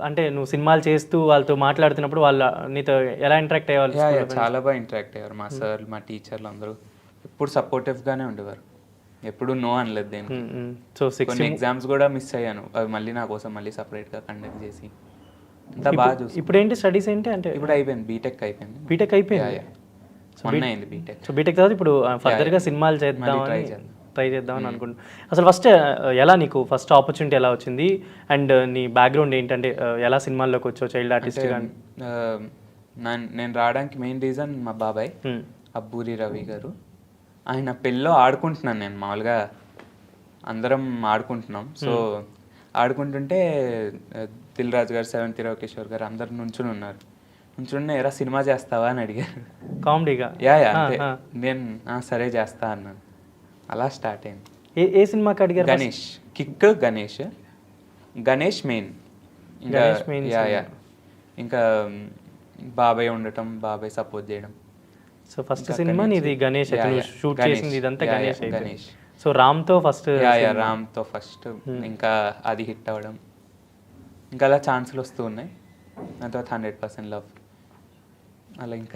అంటే నువ్వు సినిమాలు చేస్తూ వాళ్ళతో మాట్లాడుతున్నప్పుడు వాళ్ళ నీతో ఎలా ఇంటరాక్ట్ అయ్యేవాళ్ళు యా స్కూల్లో చాలా బాగా ఇంటరాక్ట్ అయ్యారు మా సార్ మా టీచర్లు అందరూ ఎప్పుడు సపోర్టివ్గానే ఉండేవారు, ఎప్పుడు నో అనలేదు దేనికి. సో కొన్ని ఎగ్జామ్స్ కూడా మిస్ అయ్యాను, అవి మళ్ళీ నా కోసం మళ్ళీ సపరేట్గా కండక్ట్ చేసి అంతా బాగా చూసి. ఇప్పుడు ఏంటి స్టడీస్ ఏంటి అంటే ఇప్పుడు అయిపోయింది, బీటెక్ అయిపోయింది. బీటెక్ అయిపోయింది. మొన్న అయింది బీటెక్. సో బీటెక్ తర్వాత ఇప్పుడు ఫర్దర్గా సినిమాలు చేద్దామని ట్రై చేద్దామని అనుకుంటున్నాను. అసలు ఫస్ట్ ఎలా నీకు ఫస్ట్ ఆపర్చునిటీ ఎలా వచ్చింది అండ్ నీ బ్యాక్గ్రౌండ్ ఏంటంటే ఎలా సినిమాల్లోకి వచ్చావు చైల్డ్ ఆర్టిస్ట్ కానీ? నేను రావడానికి మెయిన్ రీజన్ మా బాబాయ్ అబ్బూరి రవి గారు. ఆయన పెళ్ళిలో ఆడుకుంటున్నాను నేను, మామూలుగా అందరం ఆడుకుంటున్నాం. సో ఆడుకుంటుంటే దిల్ రాజు గారు, సెవెంత్ కిషోర్ గారు అందరు నుంచుని ఉన్నారు. నుంచుని ఎరా సినిమా చేస్తావా అని అడిగారు కామెడీగా. యా అంతే. నేను సరే చేస్తా అన్నాను. అలా స్టార్ట్ అయింది. ఏ సినిమాకి అడిగారు? Ganesh kick, Ganesh main. Yeah ఇంకా బాబాయ్ ఉండటం, బాబాయ్ సపోర్ట్ చేయడం. సో ఫస్ట్ సినిమా నీది గణేష్, షూట్ చేసింది ఇదంతా గణేష్. సో రామ్తో ఫస్ట్ రామ్తో ఫస్ట్, ఇంకా అది హిట్ అవ్వడం, ఇంకా అలా ఛాన్సులు వస్తూ ఉన్నాయి. దాని తర్వాత 100% లవ్, అలా ఇంకా